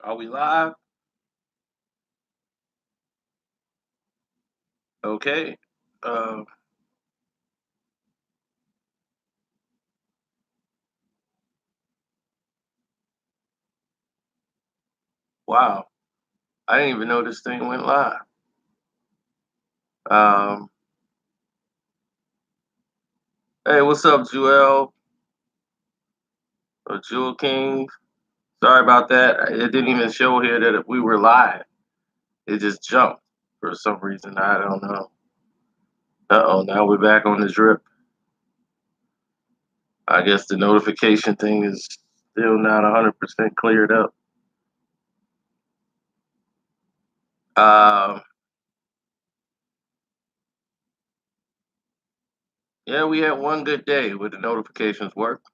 Are we live? Okay. Uh, wow. I didn't even know this thing went live. Um, hey, what's up, Jewel or Jewel King? Sorry about that. It didn't even show here that we were live. It just jumped for some reason. I don't know. Uh-oh, now we're back on the drip. I guess the notification thing is still not 100% cleared up. Um, yeah, we had one good day where the notifications worked.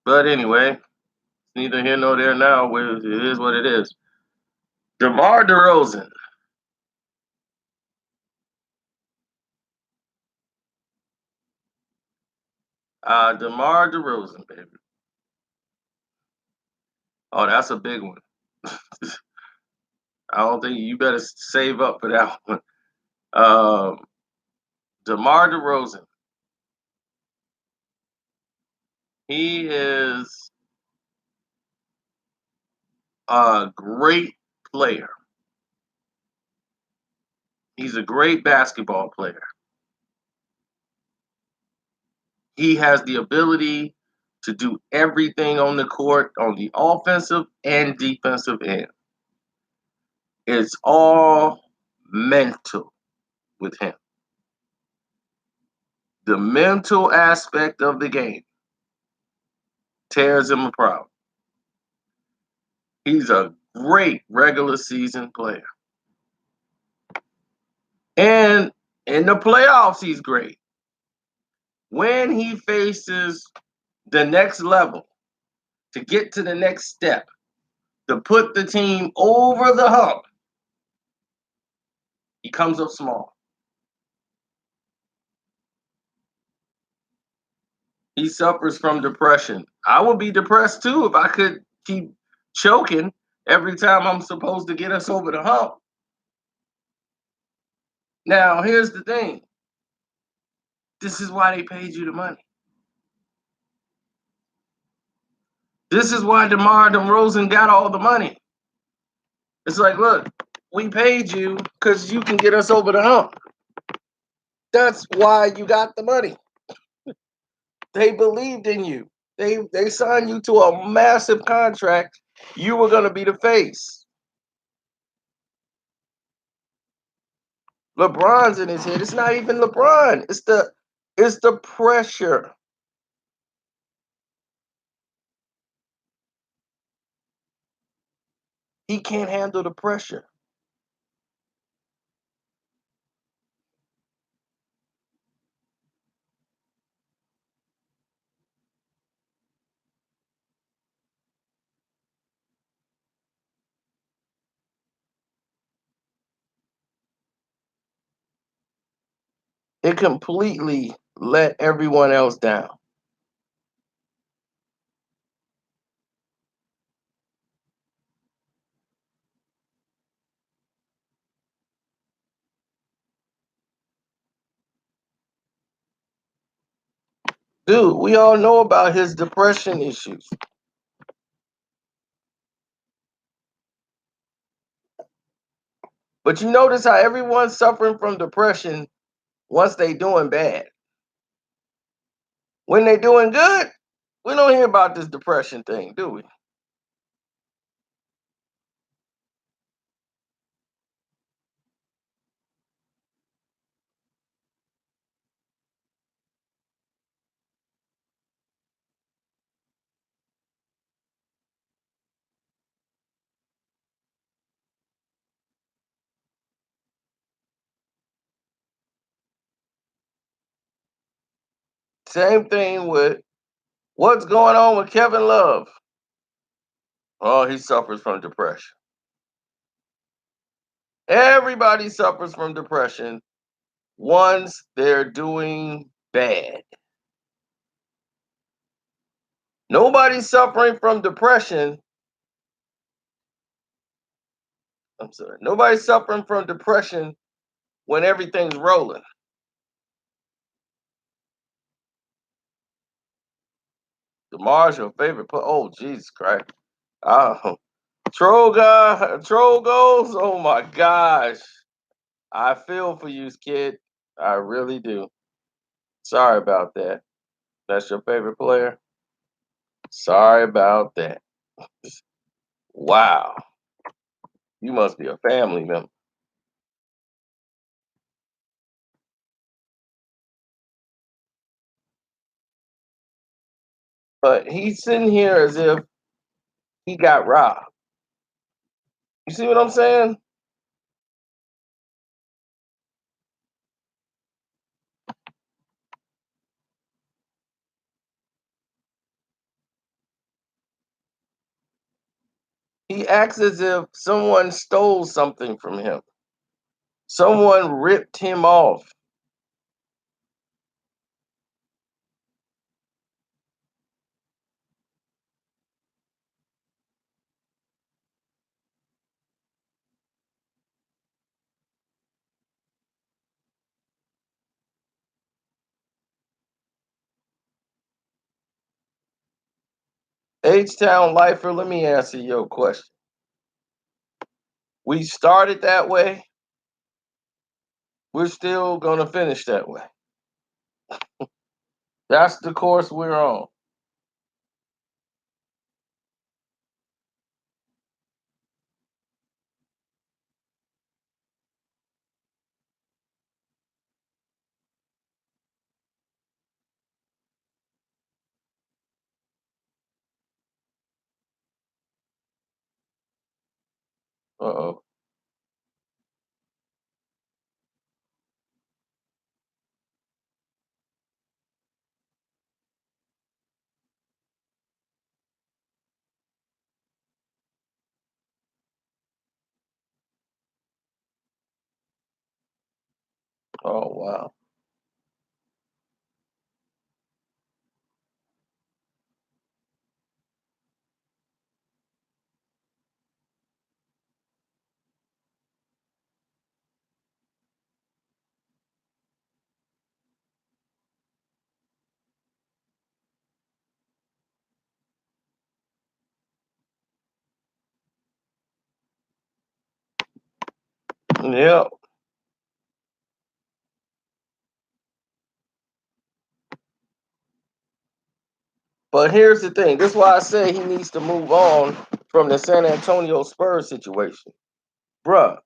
But anyway, it's neither here nor there now. It is what it is. Demar DeRozan. Demar DeRozan, baby. Oh, that's a big one. I don't think you better save up for that one. Um, Demar DeRozan. He is a great player. He's a great basketball player. He has the ability to do everything on the court on the offensive and defensive end. It's all mental with him. The mental aspect of the game tears him apart. He's a great regular season player. And in the playoffs, he's great. When he faces the next level to get to the next step, to put the team over the hump, he comes up small. He suffers from depression. I would be depressed too if I could keep choking every time I'm supposed to get us over the hump. Now, here's the thing. This is why they paid you the money. This is why DeMar DeRozan got all the money. It's like, look, we paid you because you can get us over the hump. That's why you got the money. They believed in you. They signed you to a massive contract. You were gonna be the face. LeBron's in his head. It's not even LeBron. It's the pressure. He can't handle the pressure. It completely let everyone else down. Dude, we all know about his depression issues. But you notice how everyone's suffering from depression once they doing bad. When they doing good, we don't hear about this depression thing, do we? Same thing with what's going on with Kevin Love. Oh, he suffers from depression. Everybody suffers from depression once they're doing bad. Nobody's suffering from depression I'm sorry. Nobody's suffering from depression when everything's rolling. DeMar's your favorite player. Oh, Jesus Christ. Uh, troll guy, troll goals. Oh my gosh. I feel for you, kid. I really do. Sorry about that. That's your favorite player? Sorry about that. Wow. You must be a family member. But he's sitting here as if he got robbed. You see what I'm saying? He acts as if someone stole something from him. Someone ripped him off. H Town Lifer, let me answer your question. We started that way. We're still going to finish that way. That's the course we're on. Uh oh. Oh, wow. Yeah. But here's the thing. This is why I say he needs to move on from the San Antonio Spurs situation. Bruh,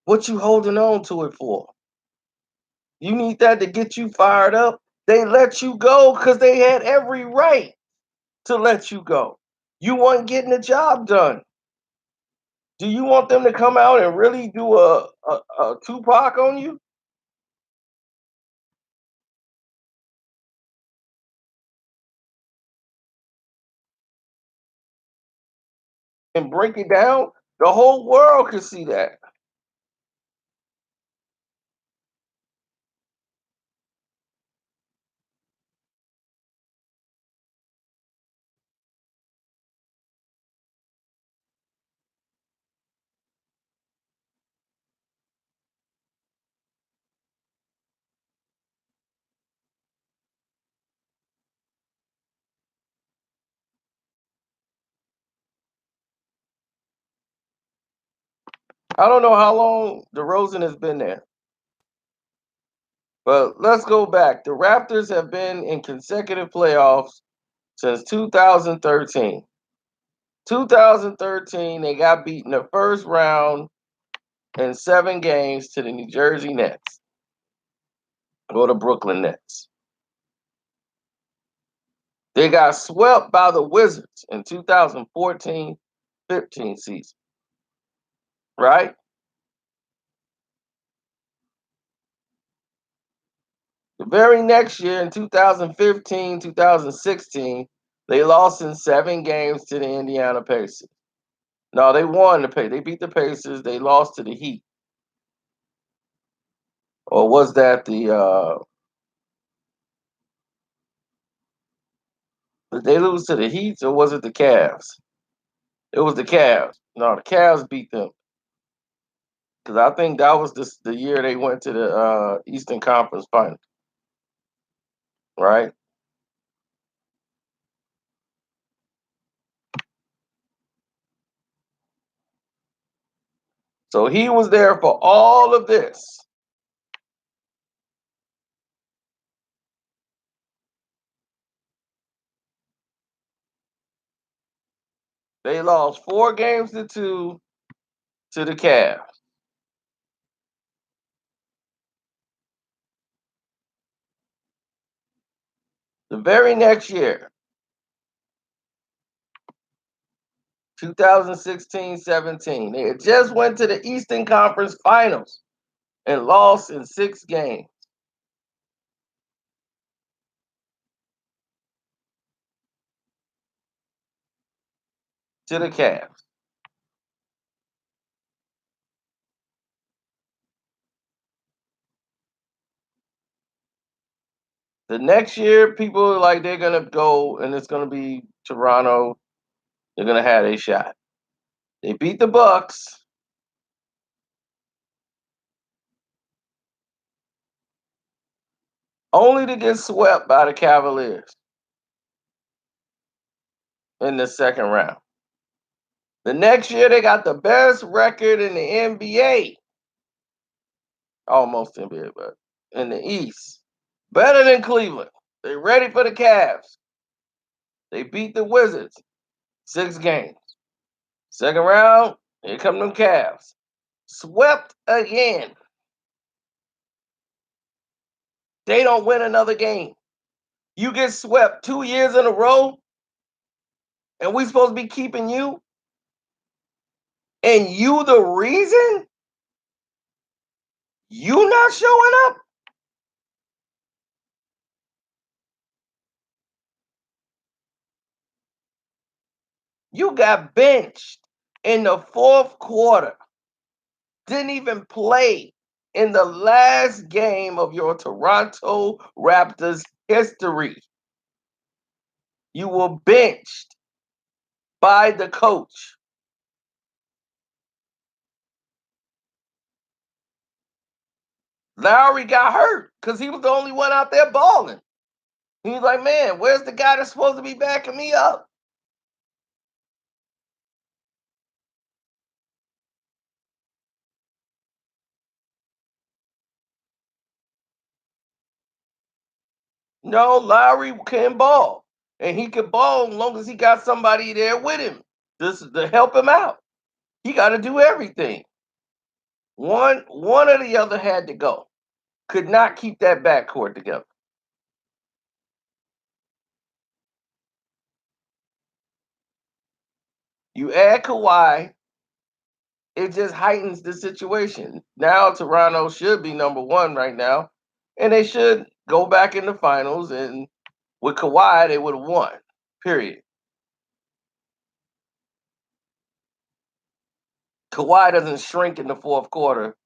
what you holding on to it for? You need that to get you fired up. They let you go because they had every right to let you go. You weren't getting the job done. Do you want them to come out and really do a Tupac on you and break it down? The whole world can see that. I don't know how long DeRozan has been there, but let's go back. The Raptors have been in consecutive playoffs since 2013. 2013, they got beat in the first round in 7 games to the New Jersey Nets or the Brooklyn Nets. They got swept by the Wizards in 2014-15 season, right? The very next year in 2015, 2016, they lost in 7 games to the Indiana Pacers. No, they won the Pacers. They beat the Pacers. They lost to the Heat. Or was that did they lose to the Heat or was it the Cavs? It was the Cavs. No, the Cavs beat them. because I think that was the year they went to the Eastern Conference Finals, right? So he was there for all of this. They lost 4 games to 2 to the Cavs. The very next year, 2016-17, they had just went to the Eastern Conference Finals and lost in 6 games to the Cavs. The next year, people are like they're gonna go and it's gonna be Toronto. They're gonna have a shot. They beat the Bucks, only to get swept by the Cavaliers in the second round. The next year, they got the best record in the NBA, almost NBA, but in the East, better than Cleveland. They ready for the Cavs. They beat the Wizards 6 games. Second round, here come them Cavs. Swept again. They don't win another game. You get swept 2 years in a row, and we supposed to be keeping you, and you the reason you not showing up? You got benched in the fourth quarter. Didn't even play in the last game of your Toronto Raptors history. You were benched by the coach. Lowry got hurt because he was the only one out there balling. He's like, man, where's the guy that's supposed to be backing me up? No, Lowry can ball. And he can ball as long as he got somebody there with him just to help him out. He got to do everything. One or the other had to go. Could not keep that backcourt together. You add Kawhi, it just heightens the situation. Now Toronto should be number one right now, and they should go back in the finals. And with Kawhi, they would have won. Period. Kawhi doesn't shrink in the fourth quarter.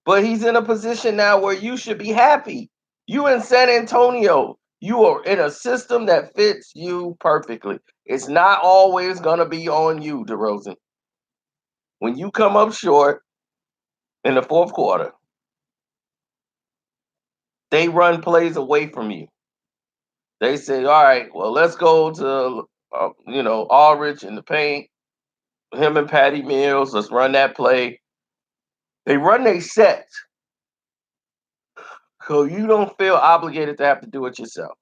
But he's in a position now where you should be happy. You in San Antonio. You are in a system that fits you perfectly. It's not always gonna be on you, DeRozan. When you come up short in the fourth quarter, they run plays away from you. They say, "All right, well, let's go to Aldrich in the paint, him and Patty Mills. Let's run that play." They run their sets, so you don't feel obligated to have to do it yourself.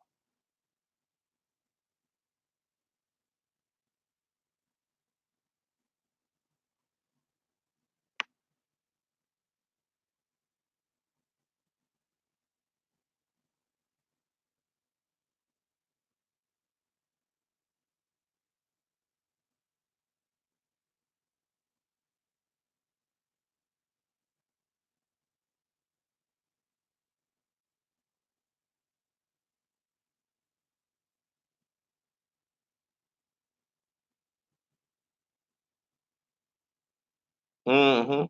Hmm.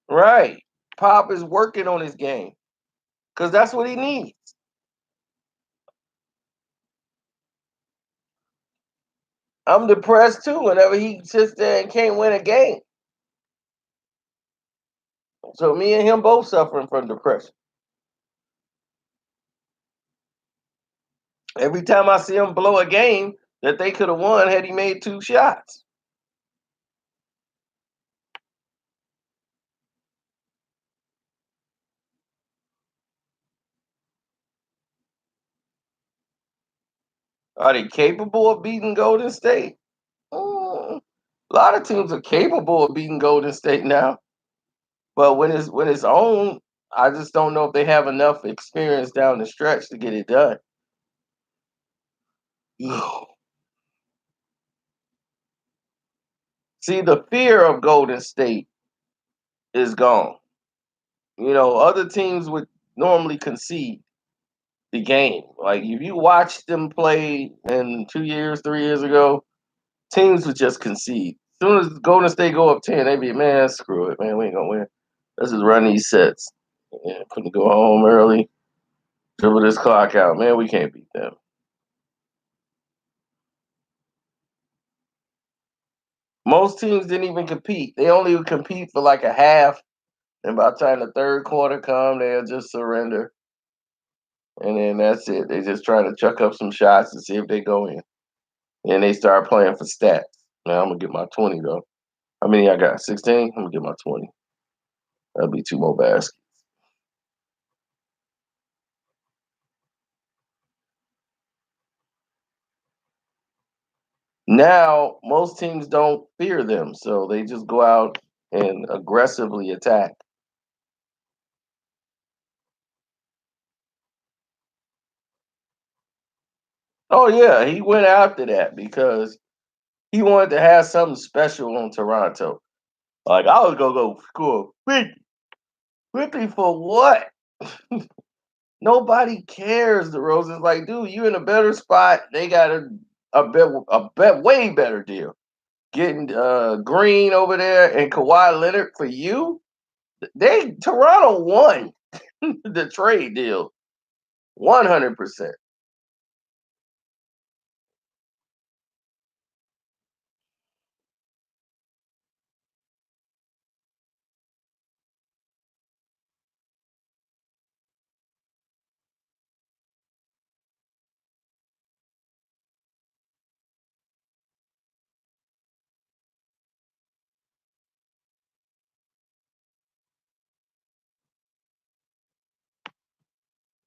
Right. Pop is working on his game because that's what he needs. I'm depressed too whenever he sits there and can't win a game. So me and him both suffering from depression. Every time I see him blow a game that they could have won had he made 2 shots. Are they capable of beating Golden State? A lot of teams are capable of beating Golden State now, but when it's on, I just don't know if they have enough experience down the stretch to get it done. See, the fear of Golden State is gone. Other teams would normally concede the game. Like if you watch them play in 2 years, 3 years ago, teams would just concede. As soon as Golden State go up 10, they be, man, screw it, man, we ain't gonna win. Let's just run these sets. Yeah, couldn't go home early, dribble this clock out. Man, we can't beat them. Most teams didn't even compete. They only would compete for like a half, and by the time the third quarter come, they'll just surrender. And then that's it. They just try to chuck up some shots and see if they go in. And they start playing for stats. Now I'm gonna get my 20 though. How many I got? 16? I'm gonna get my 20. That'll be 2 more baskets. Now most teams don't fear them, so they just go out and aggressively attack. Oh yeah, he went after that because he wanted to have something special on Toronto. Like I was gonna go score 50 for what? Nobody cares. DeRozan's like, dude, you in a better spot. They got a way better deal. Getting Green over there and Kawhi Leonard for you. Toronto won the trade deal 100%.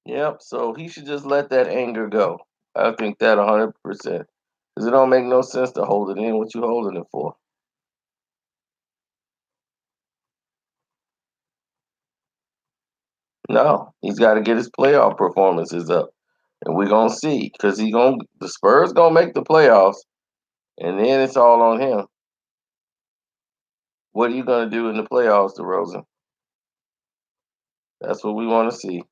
Yep. So he should just let that anger go. I think that 100%. Because it don't make no sense to hold it in. What you holding it for? No, he's got to get his playoff performances up, and we're gonna see because the Spurs gonna make the playoffs, and then it's all on him. What are you gonna do in the playoffs, DeRozan? That's what we want to see.